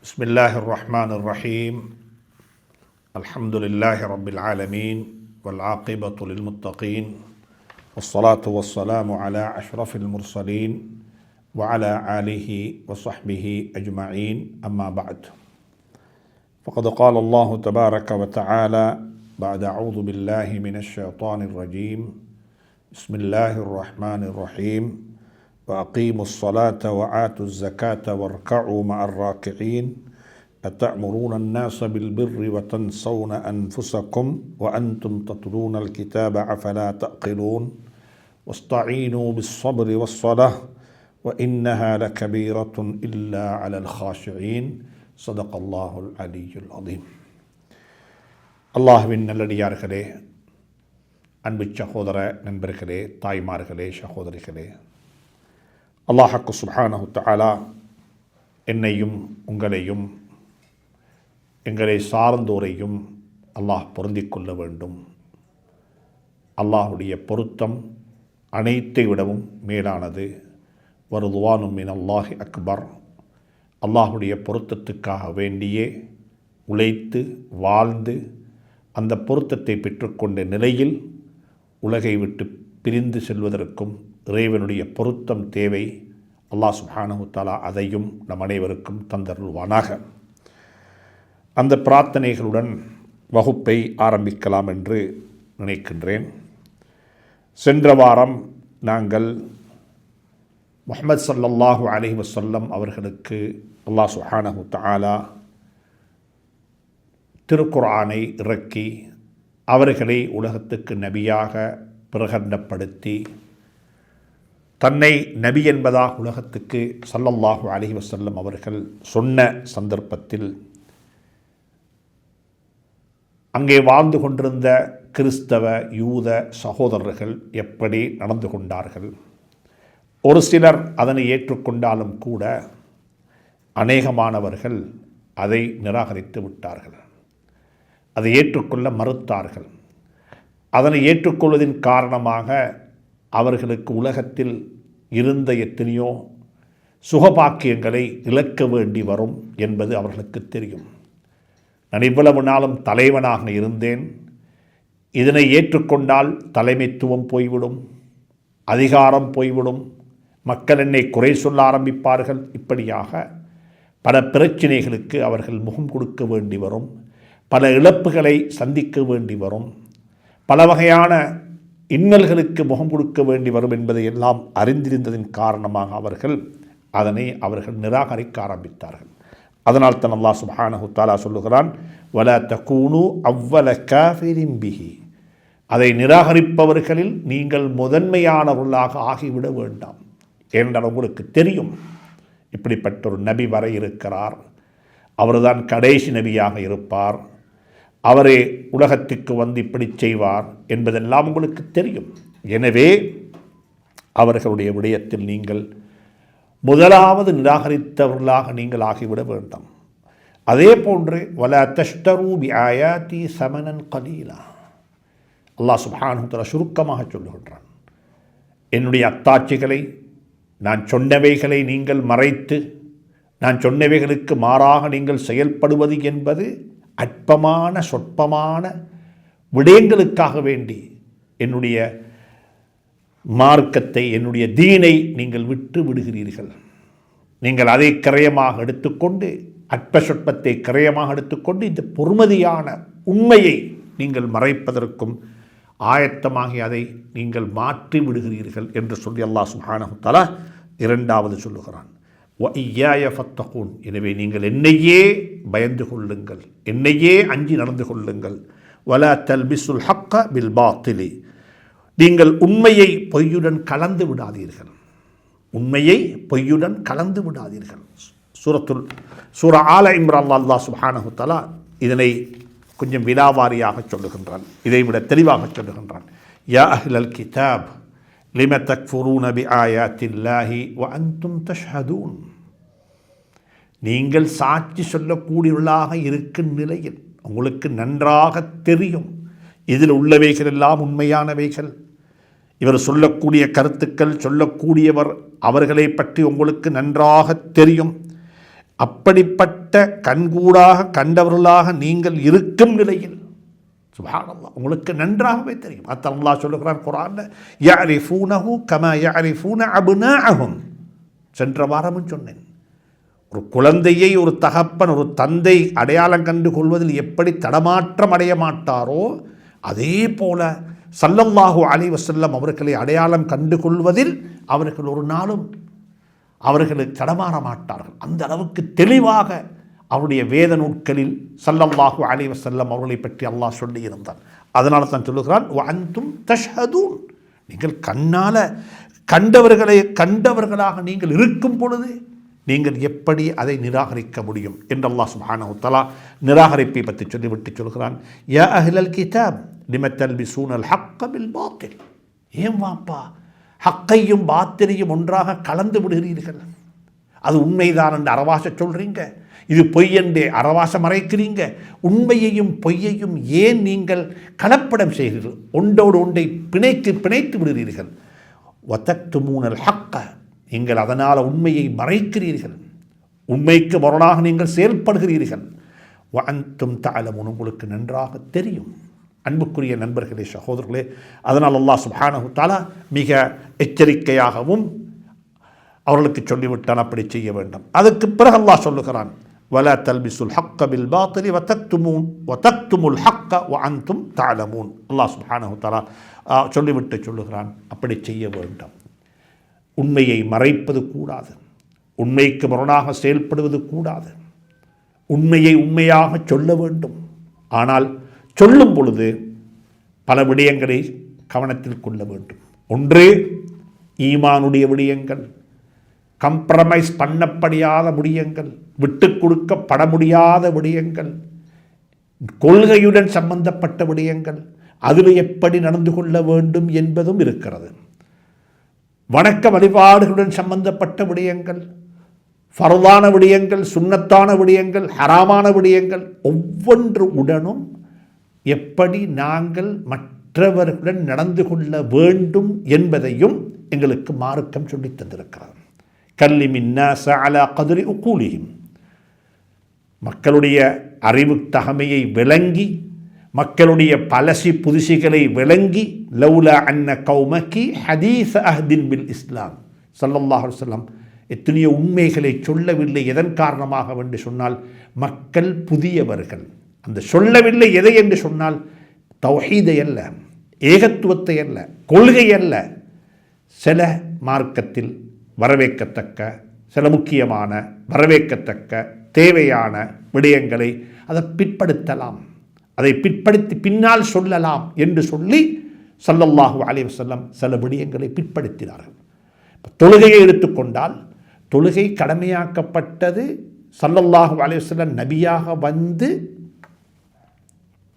بسم الله الرحمن الرحيم الحمد لله رب العالمين والعاقبة للمتقين والصلاة والسلام على أشرف المرسلين وعلى آله وصحبه أجمعين أما بعد فقد قال الله تبارك وتعالى بعد أعوذ بالله من الشيطان الرجيم بسم الله الرحمن الرحيم وأقيموا الصلاة وآتوا الزكاة واركعوا مع الراكعين أتأمرون الناس بالبر وتنسون أنفسكم وأنتم تتلون الكتاب أفلا تعقلون واستعينوا بالصبر والصلاة وإنها لكبيرة إلا على الخاشعين صدق الله العلي العظيم. அல்லாஹ்வின் நல்லடியார்களே, அன்பு சகோதர நண்பர்களே, தாய்மார்களே, சகோதரிகளே, அல்லாஹ் சுப்ஹானஹு தஆலா என்னையும் உங்களையும் எங்களை சார்ந்தோரையும் அல்லாஹ் பொருந்திக் கொள்ள வேண்டும். அல்லாஹுடைய பொருத்தம் அனைத்தை விடவும் மேலானது. வர்துவானும் மின் அல்லாஹி அக்பர். அல்லாஹுடைய பொருத்தத்துக்காக வேண்டியே உழைத்து வாழ்ந்து அந்த பொருத்தத்தை பெற்றுக்கொண்ட நிலையில் உலகை விட்டு பிரிந்து செல்வதற்கும் இறைவனுடைய பொருத்தம் தேவை. அல்லாஹ் சுப்ஹானஹு தஆலா அதையும் நம் அனைவருக்கும் தந்தருள்வானாக. அந்த பிரார்த்தனைகளுடன் வகுப்பை ஆரம்பிக்கலாம் என்று நினைக்கின்றேன். சென்ற வாரம் நாங்கள் முஹம்மது ஸல்லல்லாஹு அலைஹி வஸல்லம் அவர்களுக்கு அல்லாஹ் சுப்ஹானஹு தஆலா திருக்குர்ஆனை இறக்கி அவர்களை உலகத்துக்கு நபியாக பிரகடனப்படுத்தி தன்னை நபி என்பதாக உலகத்துக்கு ஸல்லல்லாஹு அலைஹி வஸல்லம் அவர்கள் சொன்ன சந்தர்ப்பத்தில் அங்கே வாழ்ந்து கொண்டிருந்த கிறிஸ்தவ யூத சகோதரர்கள் எப்படி நடந்து கொண்டார்கள்? ஒரு சிலர் அதனை ஏற்றுக்கொண்டாலும் கூட அநேகமானவர்கள் அதை நிராகரித்து விட்டார்கள், அதை ஏற்றுக்கொள்ள மறுத்தார்கள். அதனை ஏற்றுக்கொள்வதின் காரணமாக அவர்களுக்கு உலகத்தில் இருந்த எத்தனையோ சுகபாக்கியங்களை இழக்க வேண்டி வரும் என்பது அவர்களுக்கு தெரியும். நான் இவ்வளவு நாளும் தலைவனாக இருந்தேன், இதனை ஏற்றுக்கொண்டால் தலைமைத்துவம் போய்விடும், அதிகாரம் போய்விடும், மக்கள் என்னை குறை சொல்ல ஆரம்பிப்பார்கள். இப்படியாக பல பிரச்சனைகளுக்கு அவர்கள் முகம் கொடுக்க வேண்டி வரும், பல இழப்புகளை சந்திக்க வேண்டி வரும், பல வகையான இன்னல்களுக்கு முகம் கொடுக்க வேண்டி வரும் என்பதை எல்லாம் அறிந்திருந்ததின் காரணமாக அவர்கள் நிராகரிக்க ஆரம்பித்தார்கள். அதனால் தான் அல்லாஹ் சுப்ஹானஹு தஆலா சொல்லுகிறான், வலா தகூனு அவ்வல காஃபிரின் பிஹி. அதை நிராகரிப்பவர்களில் நீங்கள் முதன்மையானவர்களாக ஆகிவிட வேண்டாம். ஏனென்றால் உங்களுக்கு தெரியும் இப்படிப்பட்ட ஒரு நபி வர இருக்கிறார், அவர்தான் கடைசி நபியாக இருப்பார், அவரே உலகத்துக்கு வந்து இப்படி செய்வார் என்பதெல்லாம் உங்களுக்கு தெரியும். எனவே அவர்களுடைய விடயத்தில் நீங்கள் முதலாவது நிராகரித்தவர்களாக நீங்கள் ஆகிவிட வேண்டாம். அதே போன்று வலா தஷ்தரு பி ஆயாத்தி சமனன் கலீலா. அல்லாஹ் சுப்ஹானஹு தஆலா சுருக்கமாக சொல்லுகின்றான், என்னுடைய அத்தாட்சிகளை, நான் சொன்னவைகளை நீங்கள் மறைத்து நான் சொன்னவைகளுக்கு மாறாக நீங்கள் செயல்படுவது என்பது அற்பமான சொற்பமான விடயங்களுக்காக வேண்டி என்னுடைய மார்க்கத்தை, என்னுடைய தீனை நீங்கள் விட்டு விடுகிறீர்கள். நீங்கள் அதை கிரயமாக எடுத்துக்கொண்டு, அற்ப சொற்பத்தை கிரயமாக எடுத்துக்கொண்டு இந்த பொறுமதியான உண்மையை நீங்கள் மறைப்பதற்கும் ஆயத்தமாகி அதை நீங்கள் மாற்றி விடுகிறீர்கள் என்று சொல்லி அல்லாஹ் சுப்ஹானஹு தஆலா இரண்டாவது சொல்லுகிறான், வஇய்யாய ஃபத்தகூன். எனவே நீங்கள் என்னையே பயந்து கொள்ளுங்கள், என்னையே அஞ்சி நடந்து கொள்ளுங்கள். வலா தல்பிசுல் ஹக்க பில் பாத்திலி. நீங்கள் உண்மையை பொய்யுடன் கலந்து விடாதீர்கள், உண்மையை பொய்யுடன் கலந்து விடாதீர்கள். சூரா ஆல இம்ரான் அல்லாஹ் சுப்ஹானஹு தஆலா இதனை கொஞ்சம் விலாவாரியாக சொல்லுகின்றான், இதைவிட தெளிவாக சொல்லுகின்றான். யா அஹ்லல் கிதாப் லிம தக்ஃபுரூன பி ஆயாத்தில்லாஹி வ அன்தும் தஷ்ஹதூன். நீங்கள் சாட்சி சொல்லக்கூடியவர்களாக இருக்கும் நிலையில் உங்களுக்கு நன்றாக தெரியும் இதில் உள்ளவைகள் எல்லாம் உண்மையானவைகள், இவர் சொல்லக்கூடிய கருத்துக்கள், சொல்லக்கூடியவர் அவர்களை பற்றி உங்களுக்கு நன்றாக தெரியும். அப்படிப்பட்ட கண்கூடாக கண்டவர்களாக நீங்கள் இருக்கும் நிலையில் சுப்ஹானல்லாஹ் உங்களுக்கு நன்றாகவே தெரியும். அல்லாஹ் சொல்லுகிறான் குர்ஆன்ல, யஅரிஃபூனஹு கமா யஅரிஃபூன அப்னாஅஹும். சென்ற வாரமும் சொன்னேன், ஒரு குழந்தையை ஒரு தகப்பன் ஒரு தந்தை அடையாளம் கண்டு கொள்வதில் எப்படி தடமாற்றம் அடைய மாட்டாரோ அதே போல ஸல்லல்லாஹு அலைஹி வஸல்லம் அவர்களை அடையாளம் கண்டு கொள்வதில் அவர்கள் ஒரு நாளும் அவர்களுக்கு தடமாற மாட்டார்கள். அந்த அளவுக்கு தெளிவாக அவருடைய வேத நூட்களில் ஸல்லல்லாஹு அலைஹி வஸல்லம் அவர்களை பற்றி அல்லாஹ் சொல்லியிருந்தார். அதனால தான் சொல்லுகிறான், வஅன்தும் தஷ்ஹதூன், நீங்கள் கண்ணால் கண்டவர்களாக நீங்கள் இருக்கும் பொழுது நீங்கள் எப்படி அதை நிராகரிக்க முடியும் என்று அல்லாஹ் சுப்ஹானஹு வ தஆலா நிராகரிப்பை பற்றி சொல்லிவிட்டு சொல்கிறான், யா அஹ்லல் கிதாப் லிம தல்பிஸூனல் ஹக்க பில் பாத்தில். ஏன் வாப்பா ஹக்கையும் பாத்திலையும் ஒன்றாக கலந்து விடுகிறீர்கள்? அது உண்மைதான் என்று அரவாச சொல்கிறீங்க, இது பொய் என்று அரவாச மறைக்கிறீங்க. உண்மையையும் பொய்யையும் ஏன் நீங்கள் கலப்படம் செய்கிறீர்கள்? ஒன்றோடு ஒன்றை பிணைத்து விடுகிறீர்கள். வதக்துமூனல் ஹக்க, நீங்கள் அதனால் உண்மையை மறைக்கிறீர்கள், உண்மைக்கு முரணாக நீங்கள் செயல்படுகிறீர்கள். வஅன்தும் தஅலமூன், உங்களுக்கு நன்றாக தெரியும். அன்புக்குரிய நண்பர்களே, சகோதரர்களே, அதனால் அல்லாஹ் சுப்ஹானஹு தஆலா மிக எச்சரிக்கையாகவும் அவர்களுக்கு சொல்லிவிட்டான் அப்படி செய்ய வேண்டும். அதுக்கு பிறகு அல்லாஹ் சொல்லுகிறான், வலா தல்பிசுல் ஹக்க பில் பாத்திலி வதக்துமுல் ஹக்க வஅன்தும் தஅலமூன். அல்லாஹ் சுப்ஹானஹு தஆலா சொல்லிவிட்டு சொல்லுகிறான், அப்படி செய்ய வேண்டும். உண்மையை மறைப்பது கூடாது, உண்மைக்கு முரணாக செயல்படுவது கூடாது. உண்மையை உண்மையாக சொல்ல வேண்டும். ஆனால் சொல்லும் பொழுது பல விடயங்களை கவனத்தில் கொள்ள வேண்டும். ஒன்று, ஈமானுடைய விடயங்கள், கம்ப்ரமைஸ் பண்ணப்படியாத விடயங்கள், விட்டு கொடுக்கப்பட முடியாத விடயங்கள், கொள்கையுடன் சம்பந்தப்பட்ட விடயங்கள், அதில் எப்படி நடந்து கொள்ள வேண்டும் என்பதும் இருக்கிறது. வணக்க வழிபாடுகளுடன் சம்பந்தப்பட்ட விடயங்கள், ஃபர்தான விடயங்கள், சுன்னத்தான விடயங்கள், ஹராமான விடயங்கள், ஒவ்வொன்று உடனும் எப்படி நாங்கள் மற்றவர்களுடன் நடந்து கொள்ள வேண்டும் என்பதையும் எங்களுக்கு மார்க்கம் சொல்லித் தந்திருக்கிறது. கல்லிமின் நாஸ அலா கத்ரி உகூலிஹிம், மக்களுடைய அறிவு தகமையை விளங்கி, மக்களுடைய பலசி புதுசிகளை விளங்கி, லௌலா அன்ன கௌமகி ஹதீஸ அஹ்தின் பில் இஸ்லாம், ஸல்லல்லாஹு அலைஹி வஸல்லம் எத்தனையோ உண்மைகளை சொல்லவில்லை. எதன் காரணமாக என்று சொன்னால், மக்கள் புதியவர்கள். அந்த சொல்லவில்லை எதை என்று சொன்னால், தௌஹீதை அல்ல, ஏகத்துவத்தை அல்ல, கொள்கை அல்ல, சில மார்க்கத்தில் வரவேற்கத்தக்க சில முக்கியமான வரவேற்கத்தக்க தேவையான விடயங்களை அதை பிற்படுத்தலாம், அதை பிற்படுத்தி பின்னால் சொல்லலாம் என்று சொல்லி ஸல்லல்லாஹு அலைஹி வஸல்லம் சில விடயங்களை பிற்படுத்தினார்கள். தொழுகையை எடுத்துக்கொண்டால், தொழுகை கடமையாக்கப்பட்டது ஸல்லல்லாஹு அலைஹி வஸல்லம் நபியாக வந்து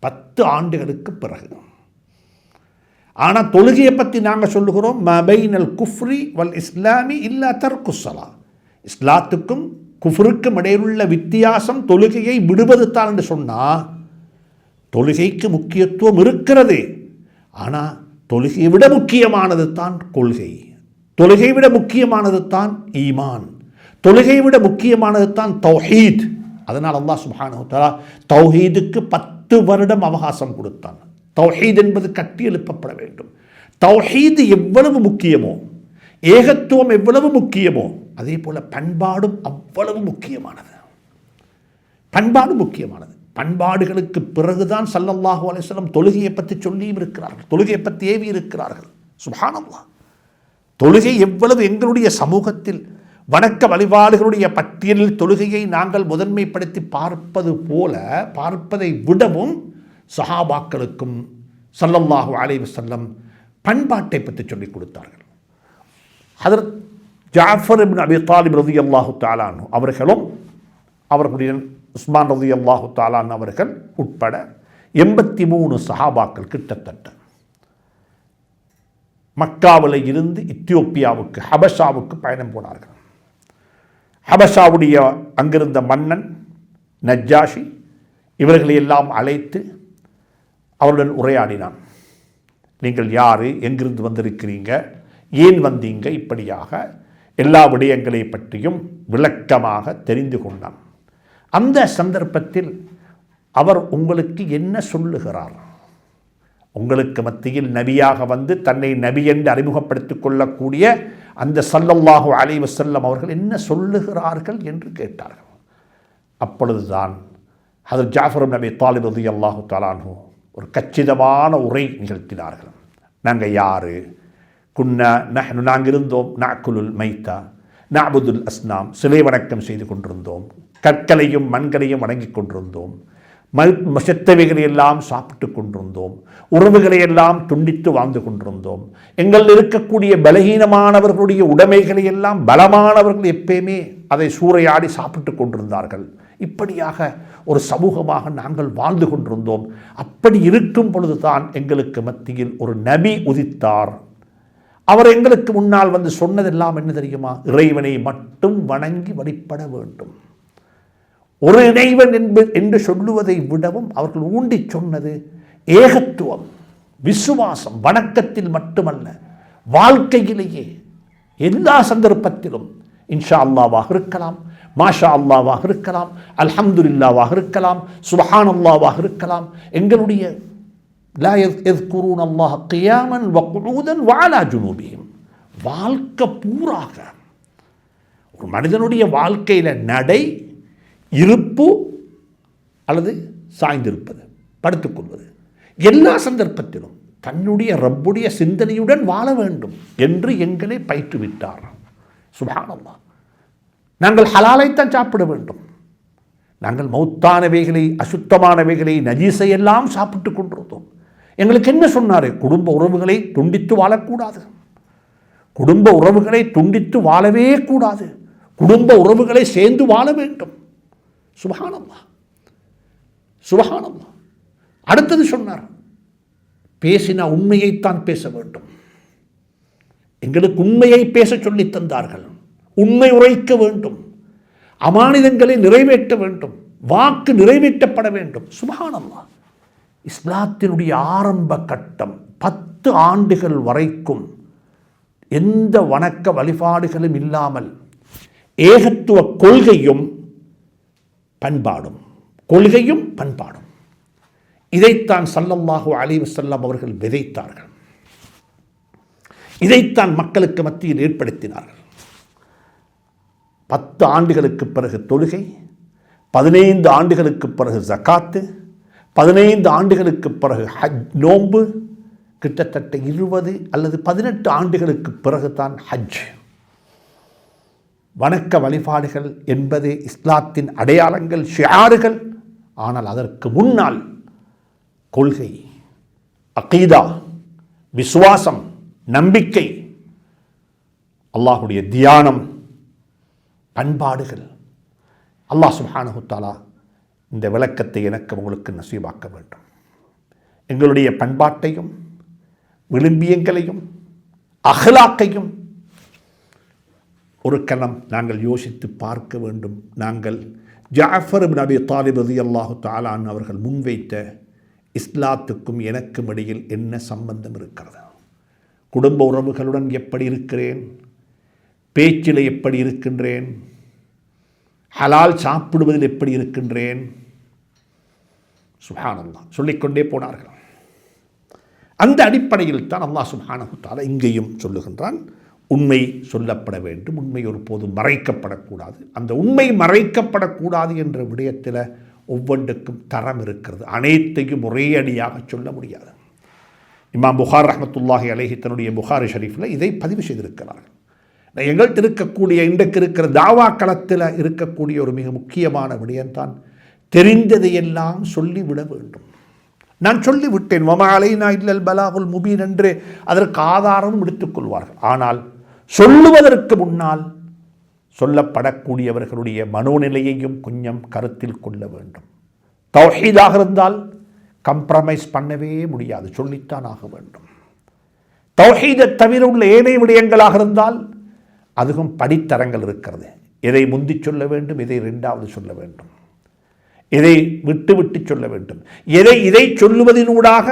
10 ஆண்டுகளுக்கு பிறகு. ஆனால் தொழுகையை பற்றி நாங்கள் சொல்லுகிறோம், மபைனல் குஃப்ரி வல் இஸ்லாமி இல்லா தர்குஸ்ஸலா, இஸ்லாத்துக்கும் குஃப்ருக்கும் இடையிலுள்ள வித்தியாசம் தொழுகையை விடுவது தான் என்று சொன்னால், தொழுகைக்கு முக்கியத்துவம் இருக்கிறது. ஆனால் தொழுகையை விட முக்கியமானது தான் கொள்கை, தொழுகை விட முக்கியமானது தான் ஈமான், தொழுகை விட முக்கியமானது தான் தௌஹீத். அதனால் அல்லாஹ் சுப்ஹானஹு வ தஆலா தௌஹீதுக்கு 10 வருடம் அவகாசம் கொடுத்தான். தௌஹீத் என்பது கட்டி எழுப்பப்பட வேண்டும். தௌஹீது எவ்வளவு முக்கியமோ, ஏகத்துவம் எவ்வளவு முக்கியமோ, அதே போல பண்பாடும் அவ்வளவு முக்கியமானது. பண்பாடு முக்கியமானது. பண்பாடுகளுக்கு பிறகுதான் ஸல்லல்லாஹு அலைஹி வஸல்லம் தொழுகையை பற்றி சொல்லியும் இருக்கிறார்கள், தொழுகையை பற்றி ஏவி இருக்கிறார்கள். சுப்ஹானல்லாஹ், தொழுகை எவ்வளவு எங்களுடைய சமூகத்தில் வணக்க வழிபாடுகளுடைய பட்டியலில் தொழுகையை நாங்கள் முதன்மைப்படுத்தி பார்ப்பது போல, பார்ப்பதை விடவும் சஹாபாக்களுக்கும் ஸல்லல்லாஹு அலைஹி வஸல்லம் பண்பாட்டை பற்றி சொல்லிக் கொடுத்தார்கள். ஹதரத் ஜாஃபர் இப்னு அபி தாலிப் ரலியல்லாஹு தஆலா அன்ஹு அவர்களும் அவர்களுடைய உஸ்மான் ரலியல்லாஹு தஆலா அன்ஹு அவர்கள் உட்பட 83 சஹாபாக்கள் கிட்டத்தட்ட மக்காவில் இருந்து எத்தியோப்பியாவுக்கு, ஹபஷாவுக்கு பயணம் போனார்கள். ஹபஷாவுடைய அங்கிருந்த மன்னன் நஜ்ஜாஷி இவர்களை எல்லாம் அழைத்து அவருடன் உரையாடினான். நீங்கள் யார், எங்கிருந்து வந்திருக்கிறீங்க, ஏன் வந்தீங்க, இப்படியாக எல்லா விடயங்களை பற்றியும் விளக்கமாக தெரிந்து கொண்டான். அந்த சந்தர்ப்பத்தில் அவர் உங்களுக்கு என்ன சொல்லுகிறார்? உங்களுக்கு மத்தியில் நபியாக வந்து தன்னை நபி என்று அறிமுகப்படுத்திக் கொள்ளக்கூடிய அந்த ஸல்லல்லாஹு அலைஹி வஸல்லம் அவர்கள் என்ன சொல்லுகிறார்கள் என்று கேட்டார்கள். அப்பொழுதுதான் ஹதரத் ஜாஃபர் இப்னு அபீ தாலிப் ரலியல்லாஹு தஆலா அன்ஹு ஒரு கச்சிதமான உரை நிகழ்த்தினார்கள். நாங்கள் யார்? நாங்கள் இருந்தோம் நஅக்குலுல் மைத்தா நஅபுதுல் அஸ்னாம், சிலை வணக்கம் செய்து கொண்டிருந்தோம், கற்களையும் மண்களையும் வணங்கி கொண்டிருந்தோம், செத்தவைகளையெல்லாம் சாப்பிட்டு கொண்டிருந்தோம், உறவுகளையெல்லாம் துண்டித்து வாழ்ந்து கொண்டிருந்தோம், எங்கள் இருக்கக்கூடிய பலகீனமானவர்களுடைய உடைமைகளை எல்லாம் பலமானவர்கள் எப்பயுமே அதை சூறையாடி சாப்பிட்டு கொண்டிருந்தார்கள். இப்படியாக ஒரு சமூகமாக நாங்கள் வாழ்ந்து கொண்டிருந்தோம். அப்படி இருக்கும் பொழுதுதான் எங்களுக்கு மத்தியில் ஒரு நபி உதித்தார். அவர் எங்களுக்கு முன்னால் வந்து சொன்னதெல்லாம் என்ன தெரியுமா? இறைவனை மட்டும் வணங்கி வழிபட வேண்டும். ஒரு இறைவன் என்று சொல்லுவதை விடவும் அவர்கள் ஊண்டி சொன்னது ஏகத்துவம், விசுவாசம். வணக்கத்தில் மட்டுமல்ல, வாழ்க்கையிலேயே எல்லா சந்தர்ப்பத்திலும் இன்ஷா அல்லாவாக இருக்கலாம், மாஷா அல்லாவாக இருக்கலாம், அல்ஹம்துலில்லாவாக இருக்கலாம், சுப்ஹான் அல்லாவாக இருக்கலாம். எங்களுடைய லா யذ்குரூன அல்லாஹ் கியாமன் வ குஊதன் வ அலா ஜுனூபிஹிம், வாழ்க்கை பூராக ஒரு மனிதனுடைய வாழ்க்கையில் நடை, இருப்பு அல்லது சாய்ந்திருப்பது, படுத்துக்கொள்வது, எல்லா சந்தர்ப்பத்திலும் தன்னுடைய ரப்புடைய சிந்தனையுடன் வாழ வேண்டும் என்று எங்களை பயிற்றுவிட்டார். சுப்ஹானல்லாஹ். நாங்கள் ஹலாலைத்தான் சாப்பிட வேண்டும். நாங்கள் மௌத்தானவைகளை, அசுத்தமானவைகளை, நஜீஸை எல்லாம் சாப்பிட்டு கொண்டிருந்தோம். எங்களுக்கு என்ன சொன்னார்? குடும்ப உறவுகளை துண்டித்து வாழக்கூடாது, குடும்ப உறவுகளை துண்டித்து வாழவே கூடாது, குடும்ப உறவுகளை சேர்ந்து வாழ வேண்டும். சுப்ஹானல்லாஹ், சுப்ஹானல்லாஹ். அடுத்தது சொன்னார், பேசினா உண்மையைத்தான் பேச வேண்டும். எங்களுக்கு உண்மையை பேச சொல்லி தந்தார்கள். உண்மை உரைக்க வேண்டும், அமானிதங்களை நிறைவேற்ற வேண்டும், வாக்கு நிறைவேற்றப்பட வேண்டும். சுப்ஹானல்லாஹ். இஸ்லாத்தினுடைய ஆரம்ப கட்டம் 10 ஆண்டுகள் வரைக்கும் எந்த வணக்க வழிபாடுகளும் இல்லாமல் ஏகத்துவ கொள்கையும் பண்பாடும், கொள்கையும் பண்பாடும், இதைத்தான் ஸல்லல்லாஹு அலைஹி வஸல்லம் அவர்கள் விதைத்தார்கள். இதைத்தான் மக்களுக்கு மத்தியில் ஏற்படுத்தினார்கள். 10 ஆண்டுகளுக்கு பிறகு தொழுகை, 15 ஆண்டுகளுக்கு பிறகு ஜகாத்து, 15 ஆண்டுகளுக்கு பிறகு ஹஜ் நோன்பு, கிட்டத்தட்ட 20 அல்லது 18 ஆண்டுகளுக்கு பிறகு தான் ஹஜ். வணக்க வழிபாடுகள் என்பது இஸ்லாத்தின் அடையாளங்கள், ஷிஆர்கள். ஆனால் அதற்கு முன்னால் கொள்கை, அகீதா, விசுவாசம், நம்பிக்கை, அல்லாஹுடைய தியானம், பண்பாடுகள். அல்லாஹ் சுப்ஹானஹு தஆலா இந்த விளக்கத்தை எனக்கு உங்களுக்கு நசீபாக்க வேண்டும். எங்களுடைய பண்பாட்டையும் விழும்பியங்களையும் அஹ்லாக்கையும் ஒரு கணம் நாங்கள் யோசித்து பார்க்க வேண்டும். நாங்கள் ஜாஃபர் இப்னு அபீ தாலிப் ரலியல்லாஹு தஆலா அன்ஹு அவர்கள் முன்வைத்த இஸ்லாத்துக்கும் எனக்கும் இடையில் என்ன சம்பந்தம் இருக்கிறது? குடும்ப உறவுகளுடன் எப்படி இருக்கிறேன்? பேச்சில் எப்படி இருக்கின்றேன்? ஹலால் சாப்பிடுவதில் எப்படி இருக்கின்றேன்? சுப்ஹானல்லாஹ் சொல்லிக்கொண்டே போனார்கள். அந்த அடிப்படையில் தான் அல்லாஹ் சுப்ஹானஹு தஆலா இங்கேயும் சொல்லுகின்றான், உண்மை சொல்லப்பட வேண்டும், உண்மை ஒருபோதும் மறைக்கப்படக்கூடாது. அந்த உண்மை மறைக்கப்படக்கூடாது என்ற விடயத்தில் ஒவ்வொன்றுக்கும் தரம் இருக்கிறது. அனைத்தையும் ஒரே அடியாக சொல்ல முடியாது. இமாம் புகார் ரஹ்மத்துல்லாஹி அலைஹி தன்னுடைய புகாரி ஷரீஃபில் இதை பதிவு செய்திருக்கிறார்கள். எங்கள்கிட்ட இருக்கக்கூடிய இன்றைக்கு இருக்கிற தாவா களத்தில் இருக்கக்கூடிய ஒரு மிக முக்கியமான விடயம்தான் தெரிந்ததையெல்லாம் சொல்லிவிட வேண்டும். நான் சொல்லிவிட்டேன், வமா அலைனா இல்லல் பலாகுல் முபீன் என்று அதற்கு ஆதாரமும் எடுத்துக்கொள்வார்கள். ஆனால் சொல்லுவதற்கு முன்னால் சொல்லப்படக்கூடியவர்களுடைய மனோநிலையையும் கொஞ்சம் கருத்தில் கொள்ள வேண்டும். தௌஹீதாக இருந்தால் கம்ப்ரமைஸ் பண்ணவே முடியாது, சொல்லித்தான் ஆக வேண்டும். தௌஹீதை தவிர உள்ள ஏனைய விடயங்களாக இருந்தால் அதுவும் படித்தரங்கள் இருக்கிறது. எதை முந்தி சொல்ல வேண்டும், எதை 2வது சொல்ல வேண்டும், எதை விட்டு விட்டு சொல்ல வேண்டும், இதை சொல்லுவதனூடாக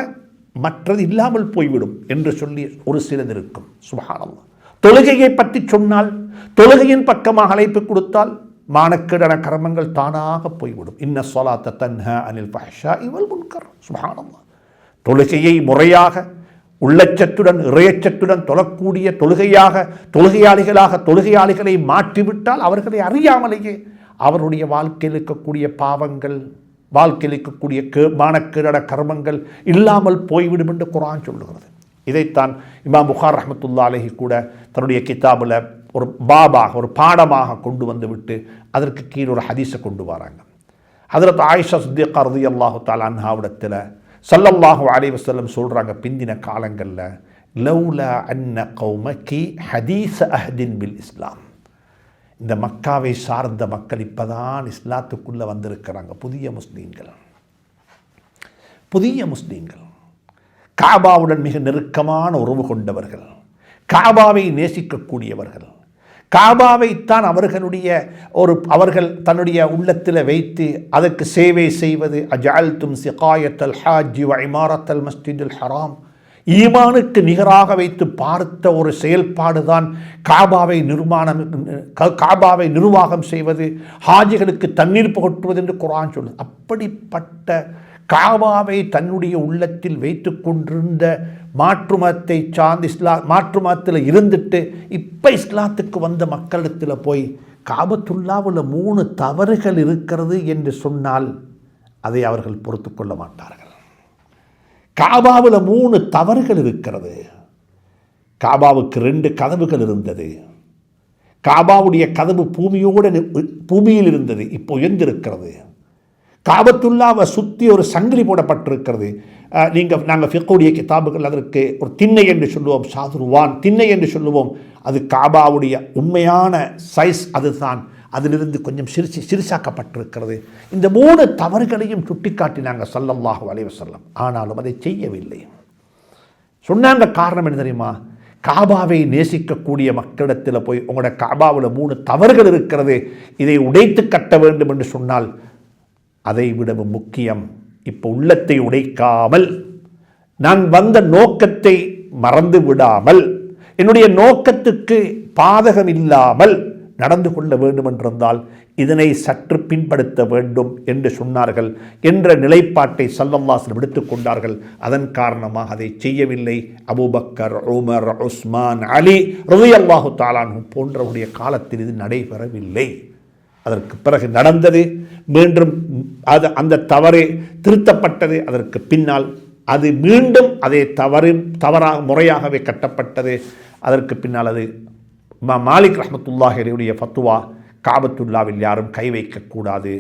மற்றது இல்லாமல் போய்விடும் என்று சொல்லி ஒரு சிலது இருக்கும். சுப்ஹானல்லாஹ். தொழுகையை பற்றி சொன்னால், தொழுகையின் பக்கமாக அழைப்பு கொடுத்தால் மானக்கேடான கர்மங்கள் தானாக போய்விடும். இன்ன ஸலாத்த தன்ஹா அனில் ஃபஹ்ஷாஇ வல் முன்கர். சுப்ஹானல்லாஹ். தொழுகையை முறையாக உள்ளச்சத்துடன் இறையச்சத்துடன் தொழக்கூடிய தொழுகையாளிகளை மாற்றிவிட்டால் அவர்களை அறியாமலேயே அவருடைய வாழ்க்கையில் இருக்கக்கூடிய பாவங்கள், வாழ்க்கையில் இருக்கக்கூடிய மானக்கேடான கர்மங்கள் இல்லாமல் போய்விடும் என்று குர்ஆன் சொல்லுகிறது. இதைத்தான் இமாம் புகார் ரஹ்மத்துல்லாஹி அலைஹி கூட தன்னுடைய கிதாபில் ஒரு ஒரு பாடமாக கொண்டு வந்து விட்டு அதற்கு கீழ் ஒரு ஹதீஸை கொண்டு வராங்க. ஹஜ்ரத் ஆயிஷா சித்திகா ரலியல்லாஹு தஆலா அன்ஹாவிடத்தில் ஸல்லல்லாஹு அலைஹி வஸல்லம் சொல்கிறாங்க, பிந்தின காலங்களில் லௌலா அன்ன கௌமகி ஹதீஸ அஹ்தின் பில் இஸ்லாம், இந்த மக்காவை சார்ந்த மக்கள் இப்போதான் இஸ்லாத்துக்குள்ளே வந்திருக்கிறாங்க. புதிய முஸ்லீம்கள் காபாவுடன் மிக நெருக்கமான உறவு கொண்டவர்கள், காபாவை நேசிக்கக்கூடியவர்கள், காபாவைத்தான் அவர்கள் தன்னுடைய உள்ளத்தில் வைத்து அதற்கு சேவை செய்வது. அஜஅல்தும் சிகாயத்தல் ஹாஜி வ இமாரத்தல் மஸ்ஜிதுல் ஹராம், ஈமானுக்கு நிகராக வைத்து பார்த்த ஒரு செயல்பாடு தான் காபாவை நிர்வாகம் செய்வது, ஹாஜிகளுக்கு தண்ணீர் புகட்டுவது என்று குர்ஆன் சொல்லுது. அப்படிப்பட்ட காபாவை தன்னுடைய உள்ளத்தில் வைத்து கொண்டிருந்த மாற்று மதத்தை சார்ந்து மாற்று மதத்தில் இருந்துட்டு இப்போ இஸ்லாத்துக்கு வந்த மக்களிடத்தில் போய் காபத்துல்லாவில் 3 தவறுகள் இருக்கிறது என்று சொன்னால் அதை அவர்கள் பொறுத்து கொள்ள மாட்டார்கள். காபாவில் 3 தவறுகள் இருக்கிறது. காபாவுக்கு 2 கதவுகள் இருந்தது. காபாவுடைய கதவு பூமியில் இருந்தது, இப்போ உயர்ந்திருக்கிறது. காபத்துல்லாவை சுற்றி ஒரு சங்கிலி போடப்பட்டிருக்கிறது. நாங்கள் ஃபிக்ஹுடைய கிதாபுகள் அதற்கு ஒரு திண்ணை என்று சொல்லுவோம், ஷாதுர்வான் திண்ணை என்று சொல்லுவோம். அது காபாவுடைய உண்மையான சைஸ் அதுதான். அதிலிருந்து கொஞ்சம் சிறுசாக்கப்பட்டிருக்கிறது. இந்த 3 தவறுகளையும் சுட்டிக்காட்டினாங்க ஸல்லல்லாஹு அலைஹி வஸல்லம். ஆனாலும் அதை செய்யவில்லை. சொன்னாங்க காரணம் என்ன தெரியுமா? காபாவை நேசிக்கக்கூடிய மக்களிடத்தில் போய் உங்களோட காபாவில் 3 தவறுகள் இருக்கிறது, இதை உடைத்து கட்ட வேண்டும் என்று சொன்னால் அதை விடவும் முக்கியம், இப்போ உள்ளத்தை உடைக்காமல், நான் வந்த நோக்கத்தை மறந்து விடாமல், என்னுடைய நோக்கத்துக்கு பாதகம் இல்லாமல் நடந்து கொள்ள வேண்டும் என்றிருந்தால் இதனை சற்று பின்படுத்த வேண்டும் என்று சொன்னார்கள் என்ற நிலைப்பாட்டை ஸல்லல்லாஹு அலைஹி வஸல்லம் எடுத்துக் கொண்டார்கள். அதன் காரணமாக அதை செய்யவில்லை. அபூபக்கர், உமர், உஸ்மான், அலி ரலியல்லாஹு தஆலா அன்ஹு போன்றவருடைய காலத்தில் இது நடைபெறவில்லை. அதற்கு பிறகு நடந்தது, மீண்டும் அந்த தவறு திருத்தப்பட்டது. அதற்கு பின்னால் அது மீண்டும் அதே தவறாக முறையாகவே கட்டப்பட்டது. அதற்கு பின்னால் அது மாலிக் ரஹ்மத்துல்லாஹி அலைஹியுடைய ஃபத்வா, காபத்துல்லாவில் யாரும் கை வைக்கக்கூடாது.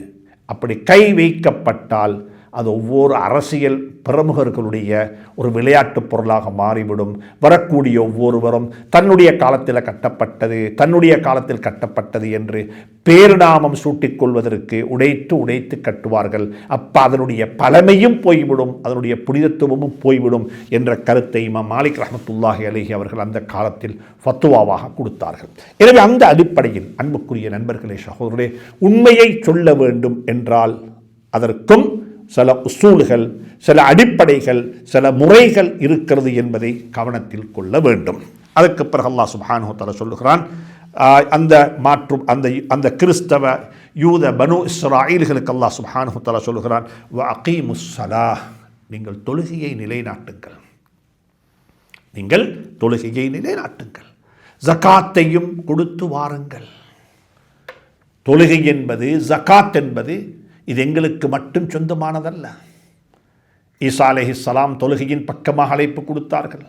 அப்படி கை வைக்கப்பட்டால் அது ஒவ்வொரு அரசியல் பிரமுகர்களுடைய ஒரு விளையாட்டு பொருளாக மாறிவிடும். வரக்கூடிய ஒவ்வொருவரும் தன்னுடைய காலத்தில் கட்டப்பட்டது என்று பேர்நாமம் சூட்டிக்கொள்வதற்கு உடைத்து கட்டுவார்கள். அப்போ அதனுடைய பழமையும் போய்விடும், அதனுடைய புனிதத்துவமும் போய்விடும் என்ற கருத்தை இமாம் மாலிக் ரஹ்மத்துல்லாஹி அலைஹி அவர்கள் அந்த காலத்தில் ஃபத்வாவாக கொடுத்தார்கள். எனவே அந்த அடிப்படையில் அன்புக்குரிய நண்பர்களே, சகோதரர்களே, உண்மையை சொல்ல வேண்டும் என்றால் அதற்கும் சில உசூல்கள், சில அடிப்படைகள், சில முறைகள் இருக்கிறது என்பதை கவனத்தில் கொள்ள வேண்டும். அதுக்கு பிறகு அல்லாஹ் சுப்ஹானஹு வ தஆலா சொல்லுகிறான், அந்த கிறிஸ்தவ யூத பனு இஸ்ராயீல்களுக்கு அல்லாஹ் சுப்ஹானஹு வ தஆலா சொல்லுகிறான், வ அகீமுஸ் ஸலாஹ், நீங்கள் தொழுகையை நிலைநாட்டுங்கள், ஜகாத்தையும் கொடுத்து வாருங்கள். தொழுகை என்பது, ஜகாத் என்பது இது எங்களுக்கு மட்டும் சொந்தமானதல்ல. ஈசா அலைஹிஸ்ஸலாம் தொழுகையின் பக்கமாக அழைப்பு கொடுத்தார்கள்.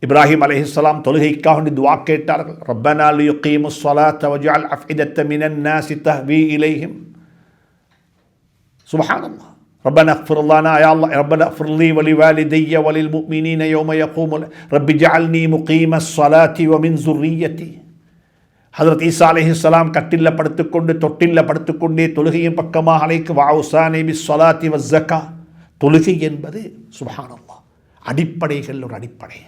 இப்ராஹிம் அலைஹிஸ்ஸலாம் தொழுகைக்காக துஆ கேட்டார்கள். ரப்பனா லியுகீமுஸ் ஸலாத்த வஜஅல் அஃஇதத்த மினன் நாஸி தஹ்வி இலைஹிம். சுப்ஹானல்லாஹ். ரப்பனா இக்ஃபிர் லனா யா அல்லாஹ், ரப்பனா இக்ஃபிர் லீ வ லிவாலிதைய வ லில் முஃமினீன யௌம யகூமுல் ரப்பி ஜஅல்னி முகீமஸ் ஸலாத்தி வ மின் ஸுர்ரிய்யத்தி. ஹஜ்ரத் ஈசா அலைஹிஸ்ஸலாம் கட்டில்ல படுத்துக்கொண்டு தொட்டில்ல படுத்துக்கொண்டே தொழுகையின் பக்கமாக அழைக்கு வஅவுஸானி பிஸ்ஸலாத்தி வஸ்ஸகா. தொழுகை என்பது சுப்ஹானல்லாஹ் அடிப்படைகள் ஒரு அடிப்படை.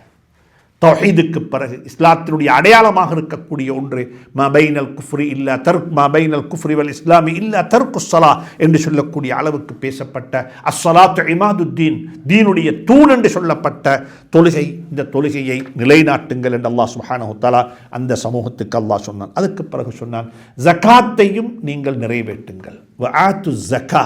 தௌஹீதுக்கு பிறகு இஸ்லாத்தினுடைய அடையாளமாக இருக்கக்கூடிய ஒன்று மபைனல் குஃப்ரி இல்லா தர்க் மபைனல் குஃப்ரி வல் இஸ்லாமி இல்லா தர்க்குஸ் ஸலா என்று சொல்லக்கூடிய அளவுக்கு பேசப்பட்ட அஸ்ஸலாத்து இமாதுத்தீன், தீனுடைய தூண் என்று சொல்லப்பட்ட தொழுகை. இந்த தொழுகையை நிலைநாட்டுங்கள் என்று அல்லாஹ் சுப்ஹானஹு வ தஆலா அந்த சமூகத்துக்கு அல்லாஹ் சொன்னான். அதுக்கு பிறகு சொன்னான், ஜகாத்தையும் நீங்கள் நிறைவேற்றுங்கள். வஆத்து ஸகா,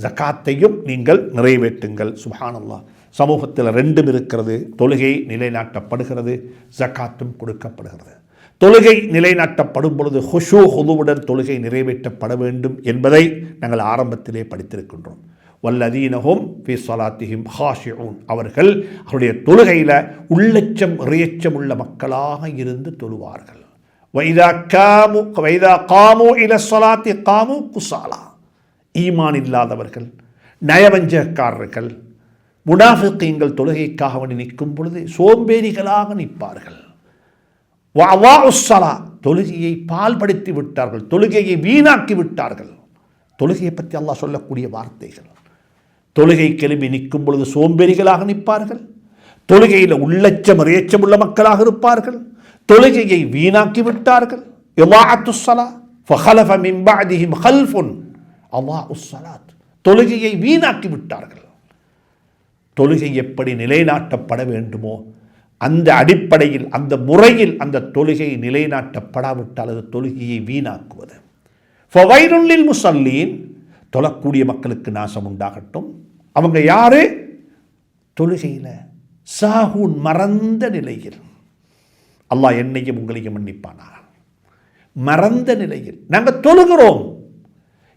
ஜகாத்தையும் நீங்கள் நிறைவேற்றுங்கள். சுப்ஹானல்லாஹ். சமூகத்தில் ரெண்டும் இருக்கிறது. தொழுகை நிலைநாட்டப்படுகிறது, ஜகாத்தும் கொடுக்கப்படுகிறது. தொழுகை நிலைநாட்டப்படும் பொழுது ஹுஷூ ஹுதுவுடன் தொழுகை நிறைவேற்றப்பட வேண்டும் என்பதை நாங்கள் ஆரம்பத்திலே படித்திருக்கின்றோம். வல்லதீனஹும் ஃபீ ஸலாத்திஹிம் ஹாஷிஊன், அவர்கள் அவருடைய தொழுகையில் உள்ளச்சம் இறையச்சம் உள்ள மக்களாக இருந்து தொழுவார்கள். வைதா காமு இல ஸலாத்தி காமு குஸாலா, ஈமான் இல்லாதவர்கள், நயவஞ்சகக்காரர்கள், முனாஃபிகீன்கள் தொழுகைக்காக வேண்டி நிற்கும் பொழுது சோம்பேறிகளாக நிற்பார்கள். வஅவாஉஸ்ஸலா, தொழுகையை பால்படுத்தி விட்டார்கள், தொழுகையை வீணாக்கி விட்டார்கள். தொழுகையை பற்றி அல்லாஹ் சொல்லக்கூடிய வார்த்தைகள். தொழுகை கிளம்பி நிற்கும் பொழுது சோம்பேறிகளாக நிற்பார்கள், தொழுகையில் உள்ளச்சம் இறையச்சம் உள்ள மக்களாக இருப்பார்கள், தொழுகையை வீணாக்கி விட்டார்கள். இலாஅத்துஸ்ஸலா ஃபஹலஃப மின் பஅதிஹிம் ஹல்ஃபுன் அலாஉஸ்ஸலாத், தொழுகையை வீணாக்கி விட்டார்கள். தொழுகை எப்படி நிலைநாட்டப்பட வேண்டுமோ அந்த அடிப்படையில், அந்த முறையில் அந்த தொழுகை நிலைநாட்டப்படாவிட்டால் அது தொழுகையை வீணாக்குவது. ஃபவைலுல் லில் முஸல்லீன், தொழக்கூடிய மக்களுக்கு நாசம் உண்டாகட்டும். அவங்க யாரு? தொழுகையில் சாஹூன், மறந்த நிலையில். அல்லாஹ் என்னையும் உங்களையும் மன்னிப்பானா. மறந்த நிலையில் நாங்கள் தொழுகிறோம்,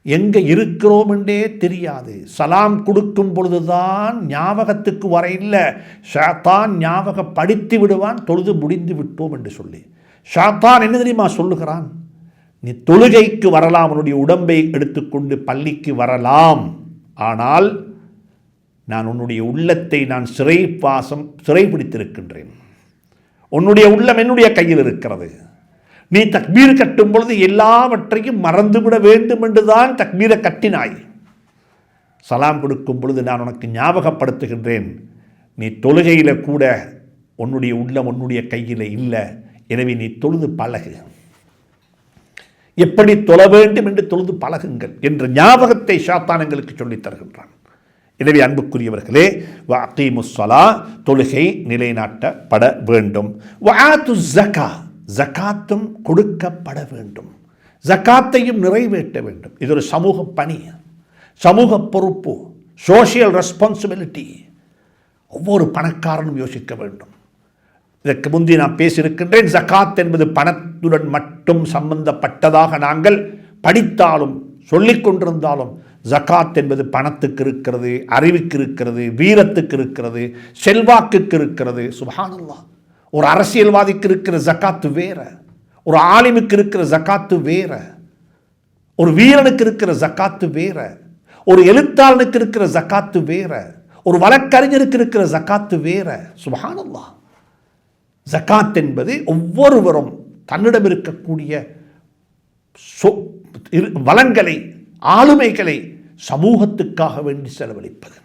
எங்கே இருக்கிறோம் என்றே தெரியாது. சலாம் கொடுக்கும் பொழுதுதான் ஞாபகத்துக்கு வர இல்லை. ஷைத்தான் ஞாபகப்படுத்தி விடுவான், தொழுது முடிந்து விட்டோம் என்று சொல்லி. ஷைத்தான் என்ன தெரியுமா சொல்லுகிறான்? நீ தொழுகைக்கு வரலாம், உன்னுடைய உடம்பை எடுத்துக்கொண்டு பள்ளிக்கு வரலாம், ஆனால் நான் உன்னுடைய உள்ளத்தை நான் சிறைப்பிடித்திருக்கின்றேன். உன்னுடைய உள்ளம் என்னுடைய கையில் இருக்கிறது. நீ தக்பீர் கட்டும் பொழுது எல்லாவற்றையும் மறந்துவிட வேண்டும் என்றுதான் தக்பீரை கட்டினாய். சலாம் கொடுக்கும் பொழுது நான் உனக்கு ஞாபகப்படுத்துகின்றேன், நீ தொழுகையில் கூட உன்னுடைய உள்ளம் உன்னுடைய கையில் இல்லை. எனவே நீ தொழுது பழகு, எப்படி தொழ வேண்டும் என்று தொழுது பழகுங்கள் என்ற ஞாபகத்தை ஷைத்தான் எங்களுக்கு சொல்லித் தருகின்றான். எனவே அன்புக்குரியவர்களே, வஅகீமுஸ் ஸலா, தொழுகை நிலைநாட்டப்பட வேண்டும். வஆத்து ஸகா, ஜகாத்தும் கொடுக்கப்பட வேண்டும், ஜகாத்தையும் நிறைவேற்ற வேண்டும். இது ஒரு சமூக பணி, சமூக பொறுப்பு, சோஷியல் ரெஸ்பான்சிபிலிட்டி. ஒவ்வொரு பணக்காரனும் யோசிக்க வேண்டும். இதற்கு முந்தி நான் பேசியிருக்கின்றேன், ஜகாத் என்பது பணத்துடன் மட்டும் சம்பந்தப்பட்டதாக நாங்கள் படித்தாலும் சொல்லிக் கொண்டிருந்தாலும், ஜகாத் என்பது பணத்துக்கு இருக்கிறது, அறிவுக்கு இருக்கிறது, வீரத்துக்கு இருக்கிறது, செல்வாக்குக்கு இருக்கிறது. சுப்ஹானல்லாஹ். ஒரு அரசியல்வாதிக்கு இருக்கிற ஜகாத்து வேற, ஒரு ஆலிமுக்கு இருக்கிற ஜகாத்து வேற, ஒரு வீரனுக்கு இருக்கிற ஜகாத்து வேற, ஒரு எழுத்தாளனுக்கு இருக்கிற ஜகாத்து வேற, ஒரு வழக்கறிஞருக்கு இருக்கிற ஜகாத்து வேற. சுப்ஹானல்லாஹ். ஜகாத் என்பது ஒவ்வொருவரும் தன்னிடம் இருக்கக்கூடிய வளங்களை, ஆளுமைகளை சமூகத்துக்காக வேண்டி செலவழிப்பது,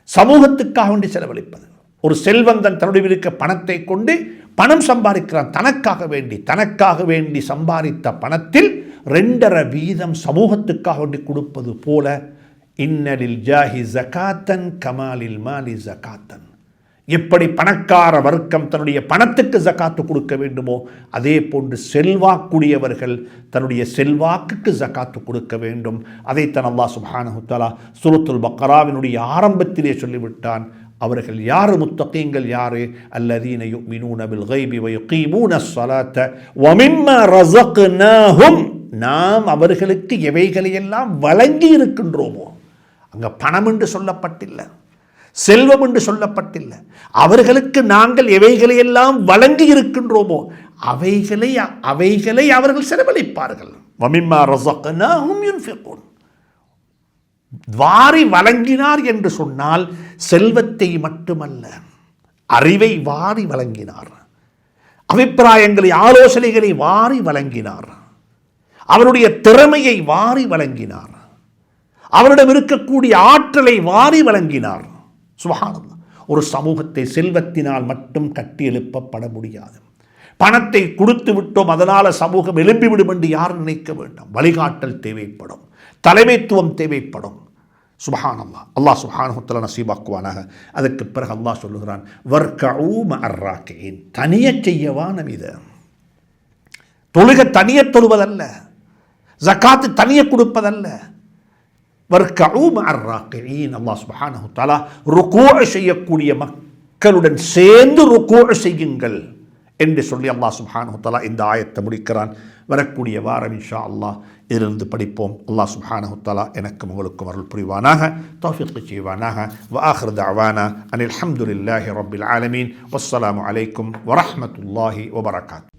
சமூகத்துக்காக வேண்டி செலவழிப்பது. ஒரு செல்வந்தன் தன்னுடைய இருக்க பணத்தை கொண்டு பணம் சம்பாதிக்கிறான், தனக்காக வேண்டி சம்பாதித்த பணத்தில் 2.5% சமூகத்துக்காக வேண்டி கொடுப்பது போல, இன்னலில் ஜாஹி ஜகாத்தன் கமாலில் மாலி ஜகாத்தன். எப்படி பணக்கார வர்க்கம் தன்னுடைய பணத்துக்கு ஜகாத்து கொடுக்க வேண்டுமோ, அதே போன்று செல்வாக்குடையவர்கள் தன்னுடைய செல்வாக்குக்கு ஜகாத்து கொடுக்க வேண்டும். அதைத்தான் அல்லாஹ் சுப்ஹானஹு வ தஆலா சூரத்துல் பக்ராவினுடைய ஆரம்பத்திலே சொல்லிவிட்டான். அவர்கள் யார்? முத்தகீன்கள் யார்? அல்லதீன யுமினூன பில் கைபி வ யுகீமூனஸ் ஸலாத்த வ மிம்மா ரஸக்னாஹும், நாம் அவர்களுக்கு எவைகளையெல்லாம் வழங்கி இருக்கின்றோமோ, அங்கே பணம் என்று சொல்லப்பட்டில்லை, செல்வம் என்று சொல்லப்பட்டில்லை, அவர்களுக்கு நாங்கள் எவைகளையெல்லாம் வழங்கி இருக்கின்றோமோ அவைகளை அவர்கள் செலவழிப்பார்கள். வ மிம்மா ரஸக்னாஹும் யுன்ஃபிகூன். வாரி வழங்கினார் என்று சொன்னால் செல்வத்தை மட்டுமல்ல, அறிவை வாரி வழங்கினார், அபிப்பிராயங்களை, ஆலோசனைகளை வாரி வழங்கினார், அவருடைய திறமையை வாரி வழங்கினார், அவரிடம் இருக்கக்கூடிய ஆற்றலை வாரி வழங்கினார். சுப்ஹானல்லாஹ். ஒரு சமூகத்தை செல்வத்தினால் மட்டும் கட்டி எழுப்பப்பட முடியாது. பணத்தை கொடுத்து விட்டோம் அதனால் சமூகம் எழும்பிவிடும் என்று யாரும் நினைக்க வேண்டாம். வழிகாட்டல் தேவைப்படும், தலைமைத்துவம் தேவைப்படும். சுப்ஹானல்லாஹ், அல்லாஹ் சுப்ஹானஹு வ தஆலா நசீபாக்குவானாக. அதற்கு பிறகு அல்லாஹ் சொல்லுகிறான், வர்கஊ மஅர் ராக்கிஈன். தனிய செய்யவான இது தொழுக தனிய தொழுவதல்ல, ஜகாத்து தனிய கொடுப்பதல்ல. வர்கஊ மஅர் ராக்கிஈன். அல்லாஹ் சுப்ஹானஹு வ தஆலா ருகூ செய்யக்கூடிய மக்களுடன் சேர்ந்து ருகூ செய்யுங்கள் என்று சொல்லி அல்லாஹ் சுப்ஹானஹு வ தஆலா இந்த ஆயத்தை முடிக்கிறான். வரக்கூடிய வாரம் இன்ஷா அல்லாஹ் இதிலிருந்து படிப்போம். அல்லாஹ் சுப்ஹானஹு வ தஆலா எனக்கும் உங்களுக்கும் அருள் புரிவானாக, தௌஃபீக் செய்வானாக. வ ஆகிரு தஅவானா அனில் ஹம்துலில்லாஹி ரப்பில் ஆலமீன். வஸ்ஸலாமு அலைக்கும் வரஹ்மத்துல்லாஹி வபரகாத்துஹு.